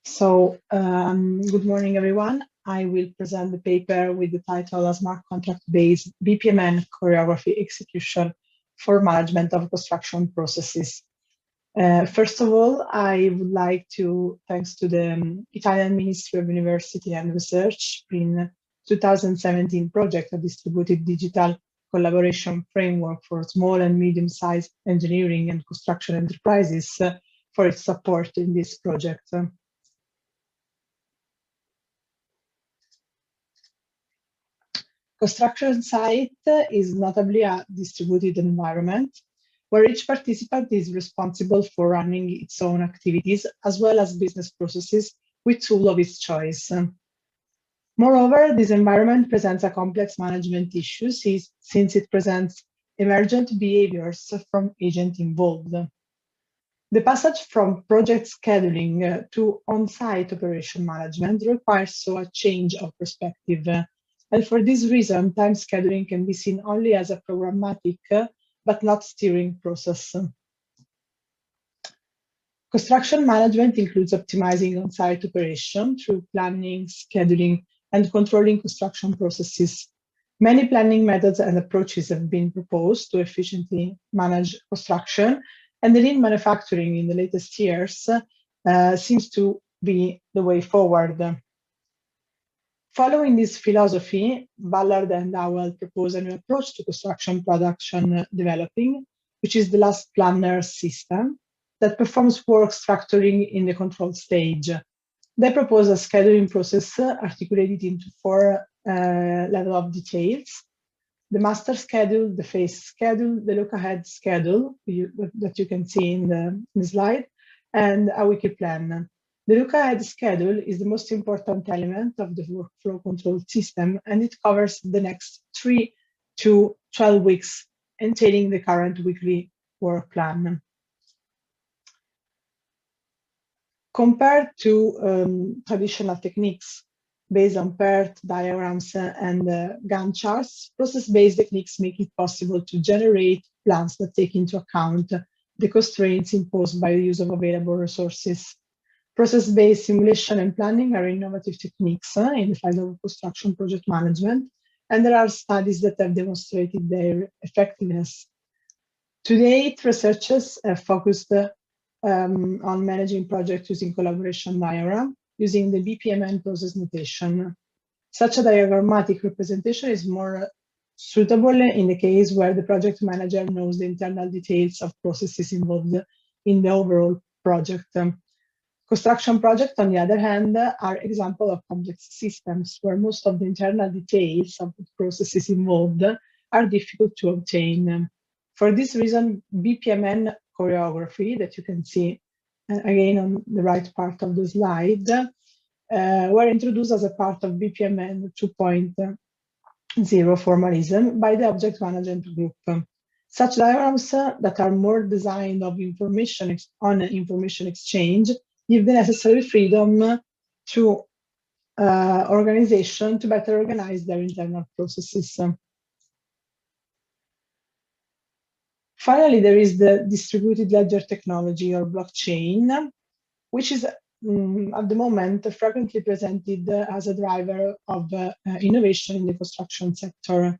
Good morning, everyone. I will present the paper with the title A Smart Contract-Based Bpmn Choreography Execution for Management of Construction Processes. First of all, I would like to thanks to the Italian Ministry of University and Research in 2017 project, a distributed digital collaboration framework for small and medium-sized engineering and construction enterprises for its support in this project. Construction site is notably a distributed environment where each participant is responsible for running its own activities as well as business processes with tool of its choice. Moreover, this environment presents a complex management issue since it presents emergent behaviors from agents involved. The passage from project scheduling to on-site operation management requires so a change of perspective. And for this reason, time scheduling can be seen only as a programmatic but not steering process. Construction management includes optimizing on-site operation through planning, scheduling, and controlling construction processes. Many planning methods and approaches have been proposed to efficiently manage construction, and the lean manufacturing in the latest years seems to be the way forward. Following this philosophy, Ballard and Howell propose a new approach to construction production developing, which is the last planner system that performs work structuring in the control stage. They propose a scheduling process articulated into four levels of details: the master schedule, the phase schedule, the look-ahead schedule that you can see in the slide, and a wiki plan. The look-ahead schedule is the most important element of the workflow control system, and it covers the next 3 to 12 weeks, entailing the current weekly work plan. Compared to traditional techniques based on PERT diagrams and Gantt charts, process-based techniques make it possible to generate plans that take into account the constraints imposed by the use of available resources. Process-based simulation and planning are innovative techniques in the field of construction project management, and there are studies that have demonstrated their effectiveness. To date, researchers have focused on managing projects using collaboration diagram, using the Bpmn process notation. Such a diagrammatic representation is more suitable in the case where the project manager knows the internal details of processes involved in the overall project. Construction projects, on the other hand, are examples of complex systems where most of the internal details of the processes involved are difficult to obtain. For this reason, Bpmn choreography, that you can see again on the right part of the slide, were introduced as a part of Bpmn 2.0 formalism by the object management group. Such diagrams that are more designed on information exchange give the necessary freedom to organization to better organize their internal processes. Finally, there is the distributed ledger technology, or blockchain, which is at the moment frequently presented as a driver of innovation in the construction sector.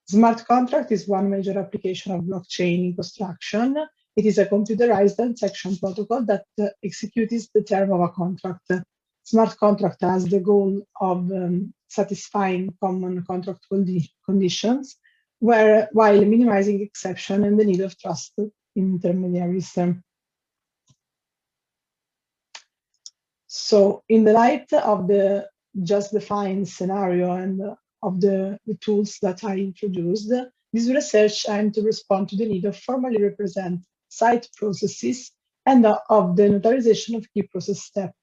Smart contract is one major application of blockchain in construction. It is a computerized transaction protocol that executes the term of a contract. Smart contract has the goal of satisfying common contract conditions, while minimizing exception and the need of trust in intermediaries. So in the light of the just defined scenario and of the tools that I introduced, this research aimed to respond to the need of formally represent site processes and of the notarization of key process steps.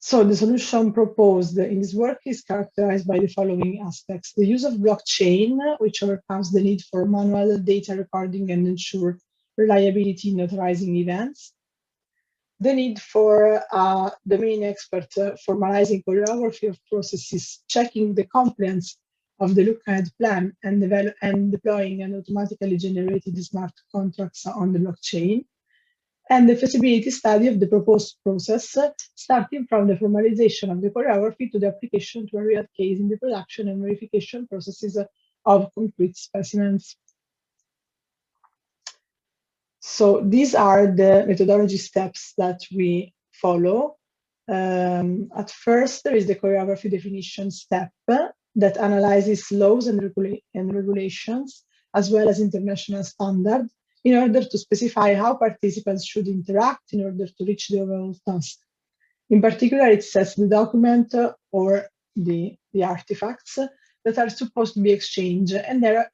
So the solution proposed in this work is characterized by the following aspects: the use of blockchain, which overcomes the need for manual data recording and ensure reliability in notarizing events; the need for a domain expert formalizing choreography of processes, checking the compliance of the look-ahead plan, and deploying and automatically generated smart contracts on the blockchain; and the feasibility study of the proposed process, starting from the formalization of the choreography to the application to a real case in the production and verification processes of concrete specimens. So these are the methodology steps that we follow. At first, there is the choreography definition step that analyzes laws and regulations, as well as international standards, in order to specify how participants should interact in order to reach the overall task. In particular, it sets the document or the artifacts that are supposed to be exchanged and their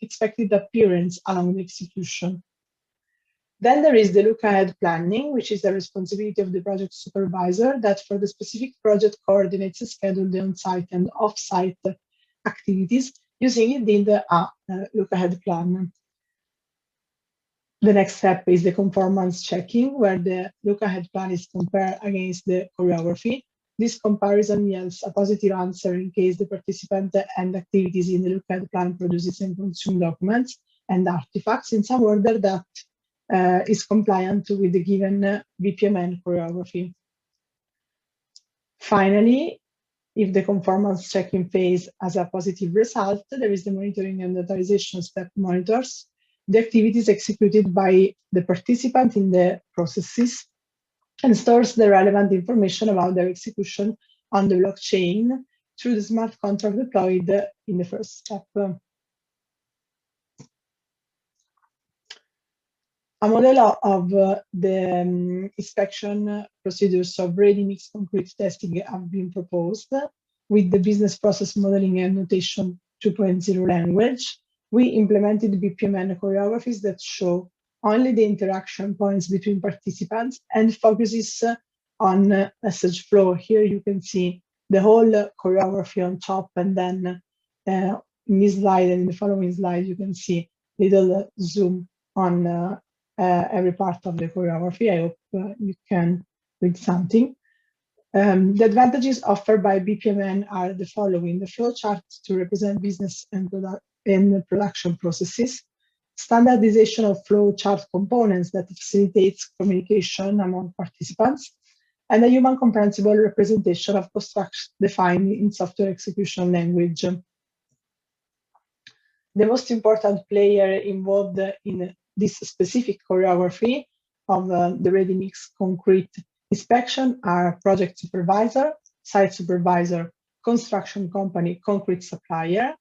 expected appearance along the execution. Then there is the look-ahead planning, which is the responsibility of the project supervisor that for the specific project coordinates and schedules the on-site and off-site activities using indeed a look-ahead plan. The next step is the conformance checking, where the look-ahead plan is compared against the choreography. This comparison yields a positive answer in case the participant and activities in the look-ahead plan produces and consume documents and artifacts in some order that is compliant with the given Bpmn choreography. Finally, if the conformance checking phase has a positive result, there is the monitoring and authorization step monitors the activities executed by the participant in the processes and stores the relevant information about their execution on the blockchain through the smart contract deployed in the first step. A model of the inspection procedures of ready-mix concrete testing have been proposed with the business process modeling and notation 2.0 language. We implemented Bpmn choreographies that show only the interaction points between participants and focuses on message flow. Here you can see the whole choreography on top, and then in this slide and in the following slide you can see little zoom on every part of the choreography. I hope you can read something. The advantages offered by Bpmn are the following: the flow chart to represent business and production processes, standardization of flow chart components that facilitates communication among participants, and a human comprehensible representation of constructs defined in software execution language. The most important player involved in this specific choreography of the ready-mix concrete inspection are project supervisor, site supervisor, construction company, concrete supplier.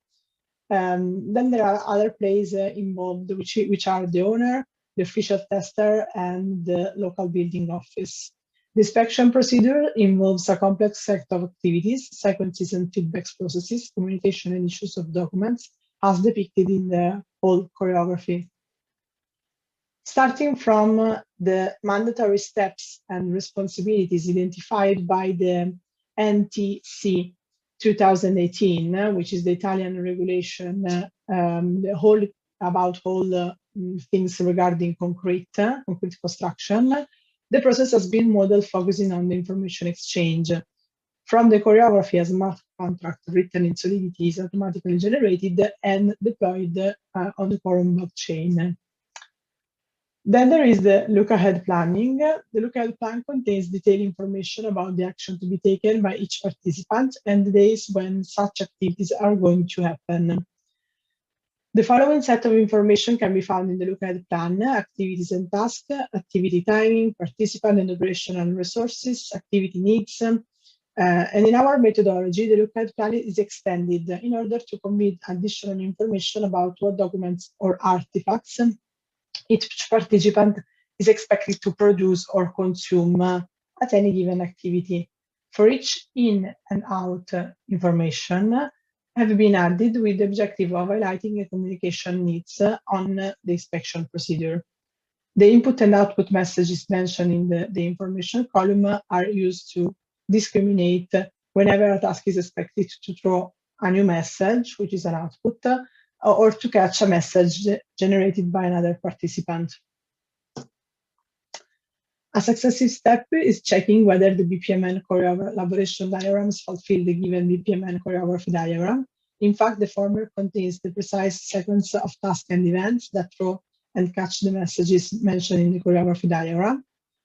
Then there are other players involved, which are the owner, the official tester, and the local building office. The inspection procedure involves a complex set of activities, sequences and feedbacks processes, communication and issues of documents, as depicted in the whole choreography. Starting from the mandatory steps and responsibilities identified by the NTC 2018, which is the Italian regulation, about all things regarding concrete construction, the process has been modeled focusing on the information exchange. From the choreography, a smart contract written in Solidity is automatically generated and deployed on the Quorum blockchain. Then there is the look-ahead planning. The look-ahead plan contains detailed information about the action to be taken by each participant and the days when such activities are going to happen. The following set of information can be found in the look-ahead plan: activities and tasks, activity timing, participant and operational resources, activity needs. And in our methodology, the look-ahead plan is extended in order to commit additional information about what documents or artifacts each participant is expected to produce or consume at any given activity. For each in and out information have been added with the objective of highlighting the communication needs on the inspection procedure. The input and output messages mentioned in the information column are used to discriminate whenever a task is expected to throw a new message, which is an output, or to catch a message generated by another participant. A successive step is checking whether the Bpmn collaboration diagrams fulfill the given Bpmn choreography diagram. In fact, the former contains the precise sequence of tasks and events that throw and catch the messages mentioned in the choreography diagram.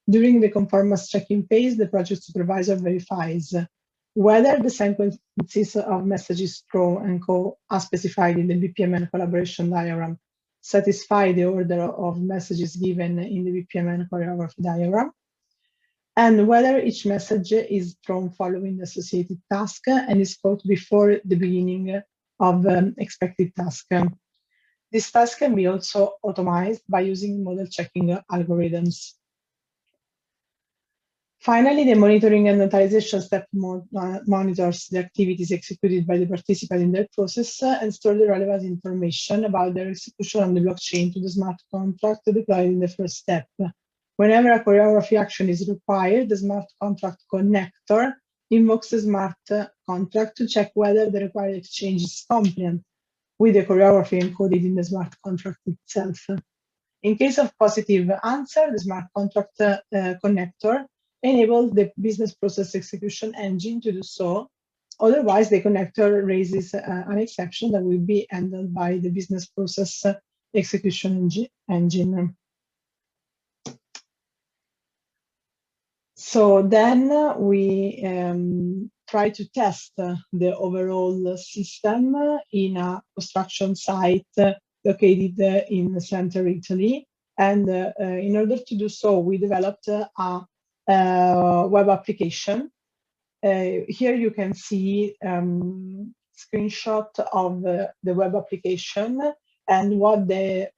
During the conformance checking phase, the project supervisor verifies whether the sequences of messages pro and co as specified in the Bpmn collaboration diagram satisfy the order of messages given in the Bpmn choreography diagram, and whether each message is thrown following the associated task and is caught before the beginning of expected task. This task can be also automated by using model checking algorithms. Finally, the monitoring and notarization step monitors the activities executed by the participant in their process and store the relevant information about their execution on the blockchain to the smart contract deployed in the first step. Whenever a choreography action is required, the smart contract connector invokes the smart contract to check whether the required exchange is compliant with the choreography encoded in the smart contract itself. In case of positive answer, the smart contract connector enables the business process execution engine to do so. Otherwise, the connector raises an exception that will be handled by the business process execution engine. So then we try to test the overall system in a construction site located in central Italy. And in order to do so, we developed a web application. Here you can see screenshot of the web application and what it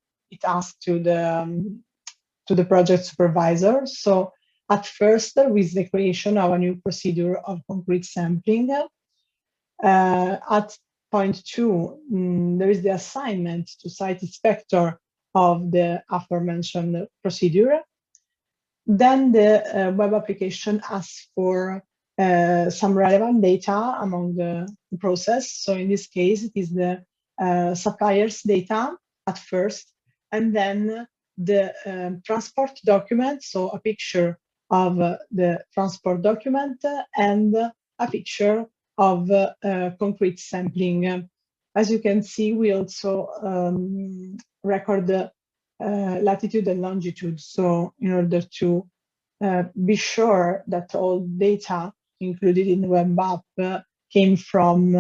asks to the project supervisor. So at first, with the creation of a new procedure of concrete sampling. At point 2, there is the assignment to site inspector of the aforementioned procedure. Then the web application asks for some relevant data among the process. So in this case, it is the supplier's data at first, and then the transport document, so a picture of the transport document and a picture of concrete sampling. As you can see, we also record the latitude and longitude. So in order to be sure that all data included in the web app came from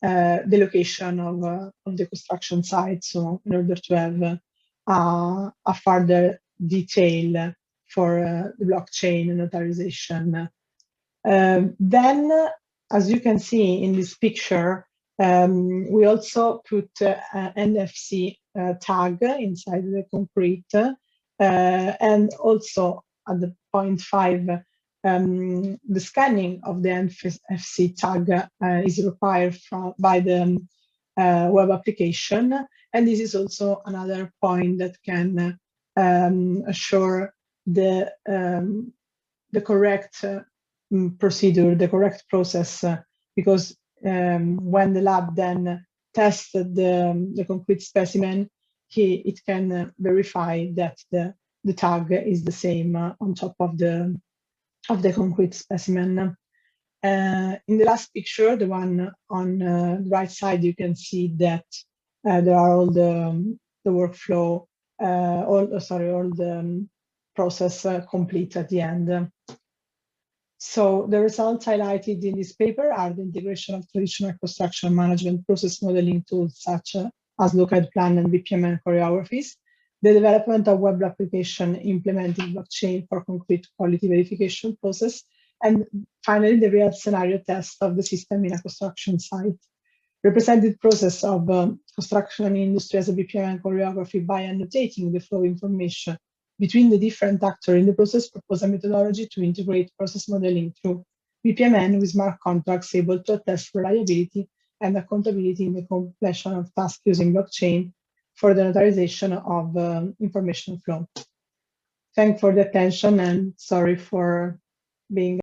the location of the construction site. So in order to have a further detail for the blockchain notarization. Then, as you can see in this picture, we also put an NFC tag inside the concrete, and also at the point 5, the scanning of the NFC tag is required by the web application, and this is also another point that can assure the correct procedure, the correct process, because when the lab then tests the concrete specimen, it can verify that the tag is the same on top of the concrete specimen. In the last picture, the one on the right side, you can see that there are all the workflow, all the process complete at the end. So the results highlighted in this paper are the integration of traditional construction management process modeling tools such as localized plan and Bpmn choreographies, the development of web application implementing blockchain for concrete quality verification process, and finally the real scenario test of the system in a construction site. Represented process of construction industry as a Bpmn choreography by annotating the flow information between the different actors in the process, propose a methodology to integrate process modeling through Bpmn with smart contracts able to attest reliability and accountability in the completion of tasks using blockchain for the notarization of information flow. Thanks for the attention and sorry for being